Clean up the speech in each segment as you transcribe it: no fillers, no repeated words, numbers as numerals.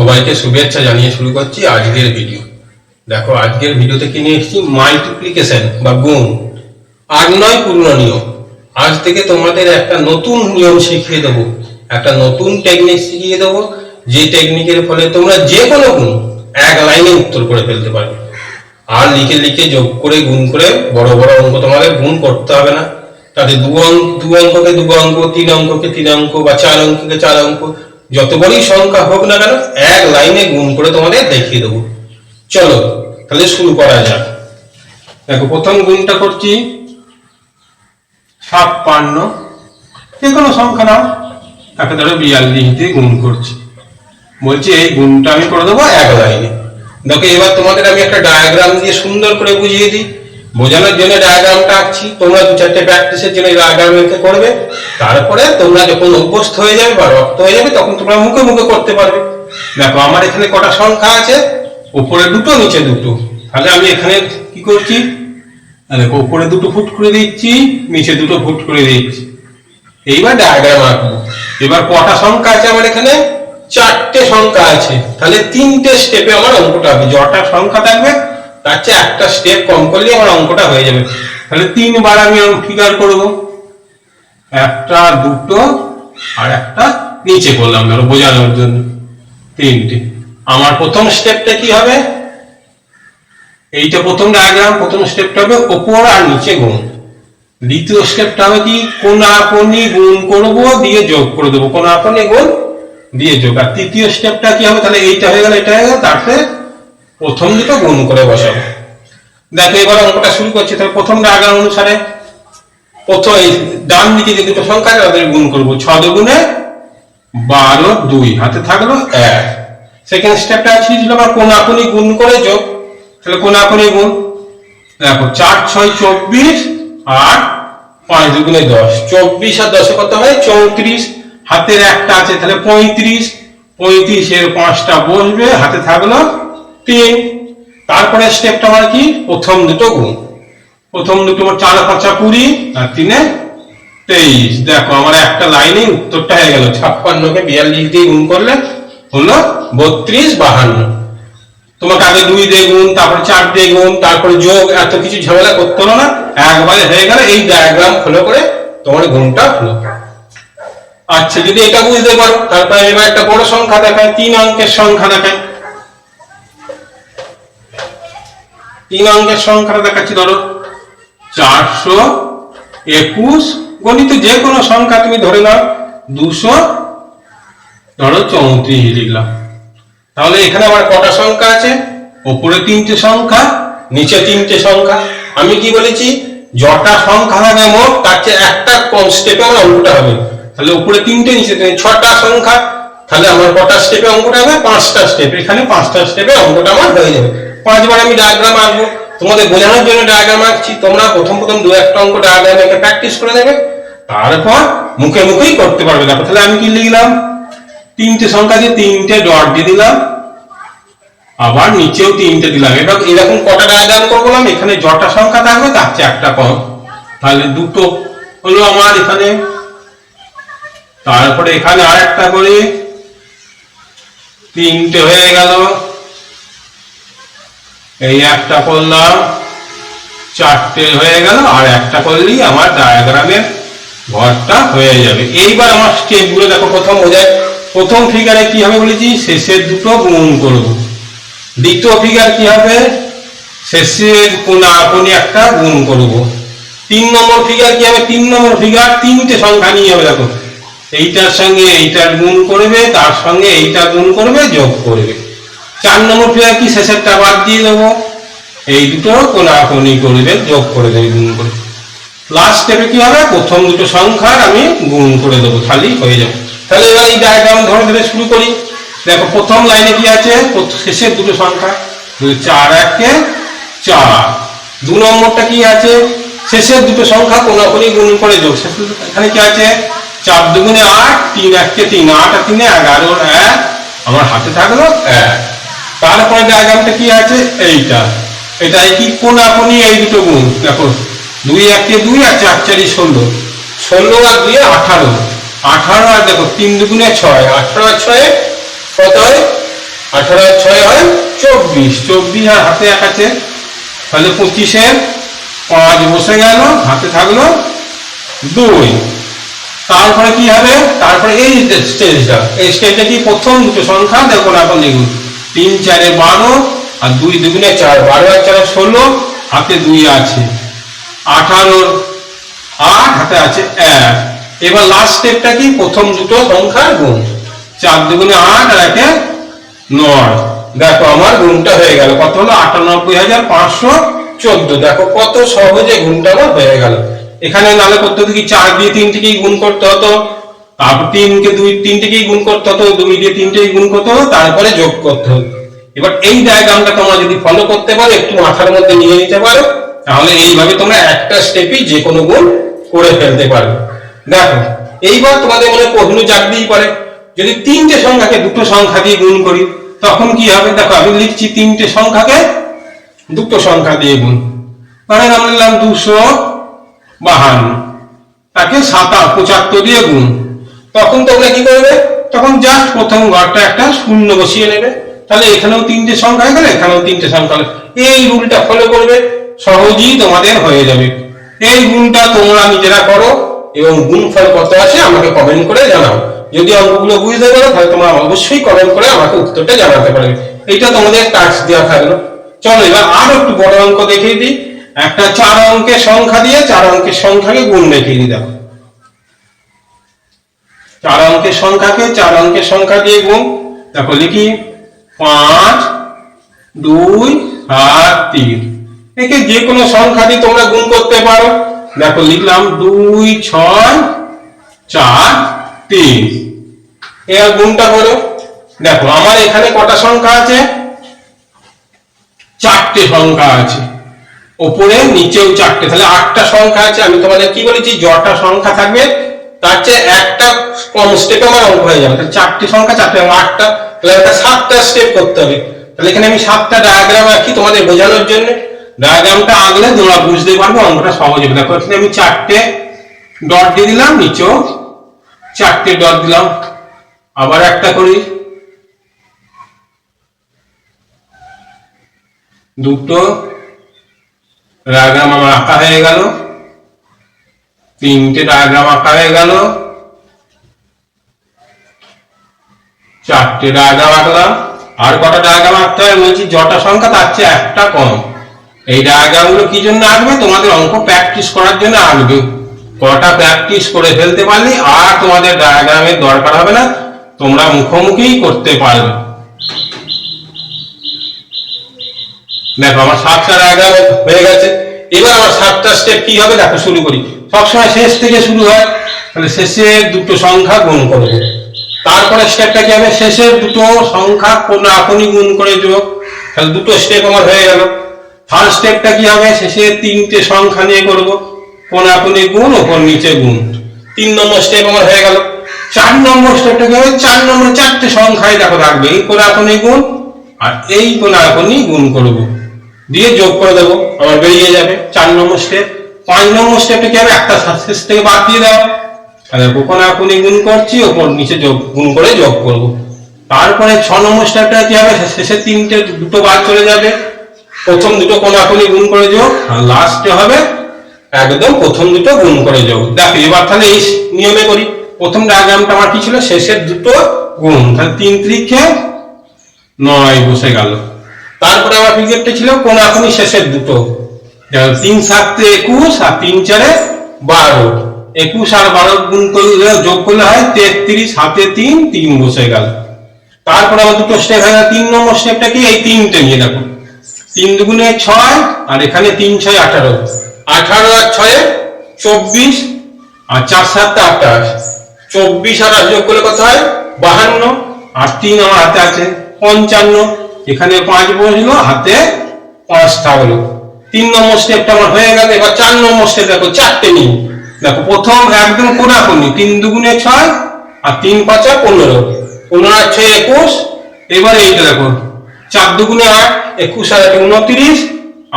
সবাইকে শুভেচ্ছা জানিয়ে শুরু করছি আজকের ভিডিও। দেখো আজকের ভিডিওতে কি নিয়ে এসেছি, মাল্টিপ্লিকেশন বা গুণ। আর নয় পুরনো নিয়ম। আজ থেকে তোমাদের একটা নতুন নিয়ম শিখিয়ে দেবো, একটা নতুন টেকনিক শিখিয়ে দেবো, যে টেকনিকের ফলে তোমরা যে কোনো গুণ এক লাইনে উত্তর করে ফেলতে পারবে। আর লিখে লিখে যোগ করে গুণ করে বড় বড় অঙ্ক তোমাদের গুণ করতে হবে না। তাতে দু অঙ্ককে দু অঙ্ক, তিন অঙ্ককে তিন অঙ্ক বা চার অঙ্ককে চার অঙ্ক, যত বড়ই সংখ্যা হোক না কেন এক লাইনে গুণ করে তোমাদের দেখিয়ে দেবো। চলো তাহলে শুরু করা যাক। দেখো প্রথম গুণটা করছি 56, যে কোনো সংখ্যা নাও, তাকে ধরো 42 দিয়ে গুণ করছি। বলছি এই গুণটা আমি করে দেবো এক লাইনে। দেখো এবার তোমাদের আমি একটা ডায়াগ্রাম দিয়ে সুন্দর করে বুঝিয়ে দিই। বোঝানোর জন্য ডায়াগ্রামটা আঁকছি, তোমরা দু চারটে প্র্যাকটিসের জন্য এই ডায়াগ্রামকে করবে। তারপরে তোমরা যখন অভ্যস্ত হয়ে যাবে বা রপ্ত হয়ে যাবে তখন তোমরা মুখে মুখে করতে পারবে। দেখো আমার এখানে কটা সংখ্যা আছে, উপরে দুটো নিচে দুটো। তাহলে আমি এখানে কি করছি, দেখো উপরে দুটো ফুট করে দিচ্ছি, নিচে দুটো ফুট করে দিচ্ছি। এইবার ডায়াগ্রাম আঁকবো। এবার কটা সংখ্যা আছে আমার এখানে, চারটে সংখ্যা আছে। তাহলে তিনটে স্টেপে আমার অঙ্কটা হবে। যটা সংখ্যা থাকবে তার চেয়ে একটা স্টেপ কম করলে আমার অঙ্কটা হয়ে যাবে। তাহলে তিনবার আমি ফিগার করব, একটা দুটো আর একটা নিচে করলাম, ধরো বোঝানোর জন্য তিনটে। আমার প্রথম স্টেপটা কি হবে, এইটা প্রথম ডায়াগ্রাম, প্রথম স্টেপটা হবে ওপর আর নিচে গুণ। দ্বিতীয় স্টেপটা হবে কি, কোণাকুণি গুণ করব দিয়ে যোগ করে দেবো, কোণাকুণি গুণ দিয়ে যোগ। আর তৃতীয় স্টেপটা কি হবে, তাহলে এইটা হয়ে গেল এটা হয়ে গেল, তারপরে প্রথম দুটো গুণ করে বসাবো। দেখো এবার অঙ্কটা শুরু করছি। তাহলে প্রথম ডায়াগ্রাম অনুসারে প্রথম ডান দিকে যে দুটো সংখ্যা আছে তাদের গুণ করবো। 6 দুগুণে 12, 2 হাতে থাকলো 1। সেকেন্ড স্টেপটা ছিল আমার কোণাকুণি গুণ করে যোগ। তাহলে কোণাকুণি গুণ, দেখো 4 6 24 আর 5 দুগুণে 10, 24 আর 10 কত হয় 34। হাতের একটা আছে তাহলে 35, 35 এর 5টা বসবে, হাতে থাকলো 3। তারপরে স্টেপটা আমার কি, প্রথম দুটো গুণ। প্রথম দুটো 4 5 20 আর 3 23। দেখো আমার একটা লাইনে উত্তরটা হয়ে গেল। 56 কে 42 দিয়ে গুণ করলে হলো 32 52। তোমাকে আগে 2 দিয়ে গুণ, তারপরে 4 দিয়ে গুণ, তারপরে যোগ, এত কিছু ঝামেলা করতে হলো না, একবারে হয়ে গেল। এই ডায়াগ্রাম ফলো করে তোমার গুণটা হলো। আচ্ছা যদি এটা বুঝতে পারো, তারপরে এবার একটা বড় সংখ্যা দেখায়, 3 অঙ্কের সংখ্যা দেখায়। 3 অঙ্কের সংখ্যাটা দেখাচ্ছি, ধরো 421, গণিত যে কোনো সংখ্যা তুমি ধরে নাও, 234 লিখলাম। তাহলে এখানে আমার কটা সংখ্যা আছে, উপরে 3টে সংখ্যা, নিচে 3টে সংখ্যা। আমি কি বলেছি, যটা সংখ্যা হবে মোট তার চেয়ে একটা কম স্টেপে আমার অঙ্কটা হবে। তাহলে উপরে 3টে নিচে 6টা সংখ্যা, তাহলে আমার কটা স্টেপে অঙ্কটা হবে, 5টা স্টেপ। এখানে 5টা স্টেপে অঙ্কটা আমার হয়ে যাবে। 5বার আমি ডায়াগ্রাম আঁকবো, তোমাদের বোঝানোর জন্য ডায়াগ্রাম আঁকছি। তোমরা প্রথম দু একটা অঙ্ক ডায়াগ্রাম এঁকে প্র্যাকটিস করে নেবে, তারপর মুখে মুখেই করতে পারবে। দেখো তাহলে আমি কি লিখলাম, 3টে সংখ্যা দিয়ে 3টে ডট দিয়ে দিলাম, আবার নিচেও 3টে দিলাম। এবার এরকম কটা ডায়াগ্রাম করবো, এখানে যটা সংখ্যা থাকবে তার চেয়ে একটা কম। তাহলে দুটো হলো আমার এখানে, তারপরে এখানে আর একটা করে 3টে হয়ে গেল। এই একটা করলাম, 4টে হয়ে গেল, আর একটা করলেই আমার ডায়াগ্রামের ঘরটা হয়ে যাবে। এইবার আমার স্টেপ গুলো দেখো, প্রথম বোঝায়, প্রথম ফিগারে কি হবে বলেছি, শেষের দুটো গুণ করব। দ্বিতীয় ফিগার কি হবে, শেষের কোণাকুণি একটা গুণ করব। 3 নম্বর ফিগার কি হবে, 3 নম্বর ফিগার 3টে সংখ্যা নিয়ে হবে। দেখো এইটার সঙ্গে এইটার গুণ করবে, তার সঙ্গে এইটা গুণ করবে, যোগ করবে। 4 নম্বর ফিগার কি, শেষেরটা বাদ দিয়ে দেবো, এই দুটো কোণাকুণি করবে, যোগ করে দেবে, গুণ করে। লাস্ট স্টেপে কি হবে, প্রথম দুটো সংখ্যার আমি গুণ করে দেবো, খালি হয়ে যাবে। তাহলে এবার এই ডায়াগ্রাম ধরে ধরে শুরু করি। দেখো প্রথম লাইনে কি আছে, শেষের দুটো সংখ্যা, 4 1 4। 2 নম্বরটা কি আছে, শেষের দুটো সংখ্যা কোণাকুণি গুণ করে যোগ। এখানে কি আছে, 4 দুগুণে 8, 3 1 3, 8 আর 3 11, 1 আমার হাতে থাকলো 1। তারপরে ডায়াগ্রামটা কি আছে, এইটা, এটাই কি কোণাকুণি এই দুটো গুণ। দেখো 2 1 2 আর 4 4 16, 16 আর 2 18, 18 আর দেখো 3 দুগুণে 6, 18 আর 6 কত হয় 18 আর 6 হয় 24, 24 আর হাতে 1 আছে, তাহলে 25-এর 5 বসে গেল, হাতে থাকলো 2। তারপরে কি হবে, তারপরে এই স্টেজটা কি প্রথম দুটো সংখ্যা দেখো না, এখন দেখুন 3 4 12 আর 2 2 4, 12 আর 4 16, হাতে 2 আছে, 18 8, হাতে আছে 1। এবার লাস্ট স্টেপটা কি, প্রথম দুটো সংখ্যার গুণ, 4 2 8 আর 1 9। দেখো আমার গুণটা হয়ে গেল, কত হলো 98,514। দেখো কত সহজে গুণটা আমার হয়ে গেল। এখানে নালে করতে হতো কি 4 দিয়ে 3 টিকেই গুণ করতে হতো, তারপর 3 কে 2 3 টিকেই গুণ করতে হতো, 2 দিয়ে 3 টিকেই গুণ করতে হতো, তারপরে যোগ করতে হতো। এবার এই ডায়াগ্রামটা তোমরা যদি ফলো করতে পারো, একটু মাথার মধ্যে নিয়ে নিতে পারো, তাহলে এইভাবে তোমরা একটা স্টেপই যে কোনো গুণ করে ফেলতে পারবে। দেখো এইবার তোমাদের মনে প্রশ্ন জাগতেই পারে, যদি 3টে সংখ্যাকে দুটো সংখ্যা দিয়ে গুণ করি তখন কি হবে। দেখো আমি লিখছি 3টে সংখ্যাকে দুটো সংখ্যা দিয়ে গুণ, মানে আমরা নিলাম 252, তাকে 75 দিয়ে গুণ। তখন তোমরা কি করবে, তখন জাস্ট প্রথম ঘরটা একটা শূন্য বসিয়ে নেবে, তাহলে এখানেও 3টে সংখ্যা হয়ে গেল, এখানেও 3টে সংখ্যা হলো। এই রুলটা ফলো করবে, সহজেই তোমাদের হয়ে যাবে। এই গুণটা তোমরা নিজেরা করো এবং গুণফল কত আসে আমাকে কমেন্ট করে জানাও। যদি অঙ্কগুলো বুঝতে পারো তাহলে তোমরা অবশ্যই কমেন্ট করে আমাকে উত্তরটা জানাতে পারবে। এটা তোমাদের টাস্ক দেওয়া থাকলো। চলো এবার আরো একটু বড় অঙ্ক দেখিয়ে দিই। একটা 4 অঙ্কের সংখ্যা দিয়ে 4 অঙ্কের সংখ্যাকে গুণ দেখিয়ে দিই। দেখো 4 অঙ্কের সংখ্যাকে 4 অঙ্কের সংখ্যা দিয়ে গুণ। দেখো লিখি 5 2 7 3। একে যে কোনো সংখ্যা দিয়ে তোমরা গুণ করতে পারো। দেখো লিখলাম 2 6 4 3। এর গুণটা করো। দেখো আমার এখানে কটা সংখ্যা আছে, 4টে সংখ্যা আছে, উপরে নিচেও 4টে, তাহলে 8টা সংখ্যা আছে। আমি তোমাদের কি বলেছি, যটা সংখ্যা থাকবে তার চেয়ে একটা কম স্টেপে আমার অঙ্ক হয়ে যাবে। তাহলে 4টে সংখ্যা 4টে 8টা, তাহলে একটা 7টা স্টেপ করতে হবে। তাহলে এখানে আমি 7টা ডায়াগ্রাম আঁকি তোমাদের বোঝানোর জন্য। ডায়াগ্রামটা আঁকলে তোমরা বুঝতে পারবে, অঙ্কটা সহজ হবে। দেখো এখানে আমি 4টে ডট দিয়ে দিলাম, নিচেও 4টে ডট দিলাম। আবার একটা করি, দুটো ডায়াগ্রাম আমার আঁকা হয়ে গেল, 3টে ডায়াগ্রাম আঁকা হয়ে গেল, 4টে ডায়াগ্রাম আঁকলাম। আর কটা ডায়াগ্রাম আঁকতে হয় বলছি, যটা সংখ্যা তার চেয়ে একটা কম। এই ডায়াগ্রাম গুলো কি জন্য আঁকবে, তোমাদের অঙ্ক প্র্যাকটিস করার জন্য আঁকবে। কটা প্র্যাকটিস করে ফেলতে পারলে আর তোমাদের ডায়াগ্রামের দরকার হবে না, তোমরা মুখোমুখি করতে পারবে। দেখো আমার 7টা ডায়াগ্রাম হয়ে গেছে। এবার আমার 7টা স্টেপ কি হবে দেখো, শুরু করি। সবসময় শেষ থেকে শুরু হয়, তাহলে শেষের দুটো সংখ্যা গুণ করবে। তারপরে স্টেপটা কি হবে, শেষের দুটো সংখ্যা কোনাকুনি গুণ করে যোগ। তাহলে দুটো স্টেপ আমার হয়ে গেল। থার্ড স্টেপটা কি হবে, শেষের 3টে সংখ্যা নিয়ে করব, কোনাকুনি গুণ, ওপর নিচে গুণ। 3 নম্বর স্টেপ আমার হয়ে গেল। 4 নম্বর স্টেপটা কি হবে, 4 নম্বরে 4টে সংখ্যাই দেখো থাকবে, এই কোনাকুনি গুণ আর এই কোনাকুনি গুণ করব, দিয়ে যোগ করে দেবো, আমার বেরিয়ে যাবে 4 নম্বর স্টেপ। 5 নম্বর স্টেপটা কি হবে, একটা শেষ থেকে বাদ দিয়ে দাও, তাহলে কোনাকুনি গুণ করছি, ওপর নিচে যোগ গুণ করে যোগ করব। তারপরে 6 নম্বর স্টেপটা কি হবে, শেষে 3টে দুটো বাদ চলে যাবে, প্রথম দুটো কোনাকুনি গুণ করে যোগ, আর লাস্টে হবে একদম প্রথম দুটো গুণ করে যোগ। দেখো এবার তাহলে এই নিয়মে করি। প্রথম ডায়াগ্রামটা আমার কি ছিল, শেষের দুটো গুণ, তাহলে 3 3 9 বসে গেল। তারপরে আমার ক্রিকেটটা ছিল কোনাকুনি শেষের দুটো, 3 7 21 আর 3 4 12। 21 আর 12 গুণ করলে যোগ করলে হয় 33, হাতে 3 3 বসে গেল। তারপরে আমার দুটো স্টেপ হয়ে গেল। 3 নম্বর স্টেপটা কি, এই 3টে নিয়ে দেখো, 3 2 6 আর এখানে 3 6 18, 18 আর 6 24 আর 4 7 28, 24 আর 8 যোগ করলে কত হয় 52, আর 3 আমার হাতে আছে 55, এখানে 5 বসলো, হাতে 5 থাকলো। 3 নম্বর স্টেপটা আমার হয়ে গেল। এবার 4 নম্বর স্টেপ দেখো, 4টে নিই। দেখো প্রথম একদম কোনাকুনি 3 2 6 আর 3 5 15, 15 আর 6 21। এবার এইটা দেখো 4 2 8, 21 আর 29,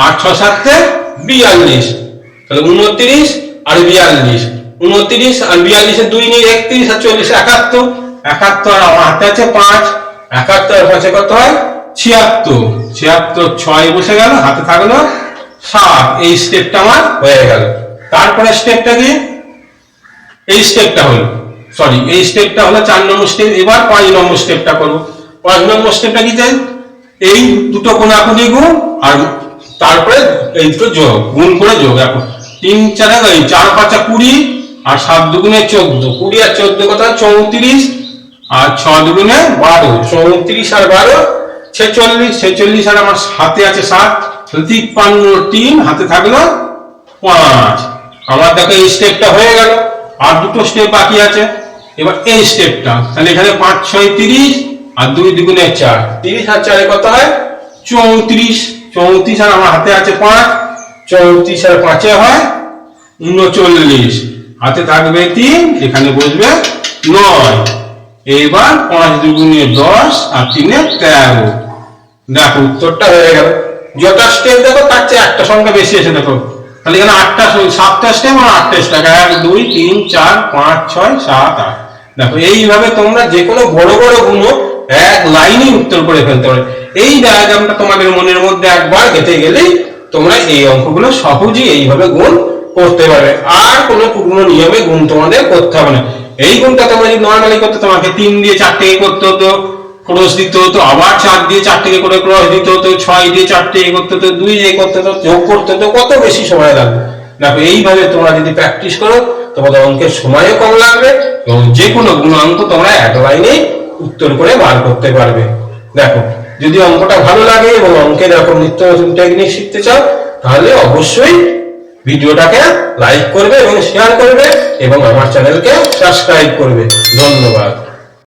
8 6 7 42, তাহলে 29 আর 42, 29 আর 42 এর 2 নিয়ে 31 আর 40 71, 71 আর আমার হাতে আছে 5, 71 আর 5 কত হয় 76, 76 6 বসে গেল, হাতে থাকলো 7। এই স্টেপটা আমার হয়ে গেল। তারপরে স্টেপটা কি, এই স্টেপটা হলো, সরি এই স্টেপটা হলো 4 নম্বর স্টেপ। এবার 5 নম্বর স্টেপটা করব। 5 নম্বর স্টেপটা কি চাই, এই দুটো কোণাকুণি গুণ আর তারপরে এই দুটো যোগ, গুণ করে যোগ। এখন 3 4 4 5 20 আর 7 দুগুণে 14, 20 আর 14 কত 34 আর 6 দুগুণে 12, 34 আর 12 46, 46 আর আমার হাতে আছে 7, 53 3 হাতে থাকলো 5। আমার দেখো এই স্টেপটা হয়ে গেল। আর দুটো স্টেপ বাকি আছে। এবার এই স্টেপটা, তাহলে এখানে 5 6 30 আর 2 দুগুণে 4, 30 আর 4 কত হয় 34, 34 আর আমার হাতে আছে 5, 34 আর 5 হয় 39, হাতে থাকবে 3, এখানে বসবে 9। এবার 5 দুগুণে 10 আর 3 এ 13। দেখো উত্তরটা হয়ে গেল। যটা স্টেপ দেখো তার চেয়ে একটা সংখ্যা বেশি আছে দেখো, তাহলে এখানে 7টা স্টেপ আর 8টা স্টেপ, 1 2 3 4 5 6 7 8। দেখো এইভাবে তোমরা যে কোনো বড় বড় গুণ এক লাইনে উত্তর করে ফেলতে পারবে। এই ডায়াগ্রামটা তোমাদের মনের মধ্যে একবার গেঁথে গেলেই তোমরা এই অঙ্কগুলো সহজেই এইভাবে গুণ করতে পারবে। আর কোনো পূর্ণ নিয়মে গুণ তোমাদের করতে হবে না। এই গুণটা তোমরা যদি নরমালি করতে, তোমাকে 3 দিয়ে 4 থেকে করতে হতো, ক্রস দিতে হতো, আবার 4 দিয়ে 4 থেকে করে ক্রস দিতে হতো, 6 দিয়ে 4 থেকে করতে হতো, 2 দিয়ে করতে হতো, যোগ করতে হতো, কত বেশি সময় লাগবে। দেখো এইভাবে তোমরা যদি প্র্যাকটিস করো তোমাদের অঙ্কের সময়ও কম লাগবে এবং যে কোনো গুণাঙ্ক তোমরা এক লাইনে উত্তর করে বার করতে পারবে। দেখো যদি অঙ্কটা ভালো লাগে এবং অঙ্কের এরকম নিত্য নতুন টেকনিক শিখতে চাও তাহলে অবশ্যই ভিডিওটাকে লাইক করবে এবং শেয়ার করবে এবং আমার চ্যানেলকে সাবস্ক্রাইব করবে। ধন্যবাদ।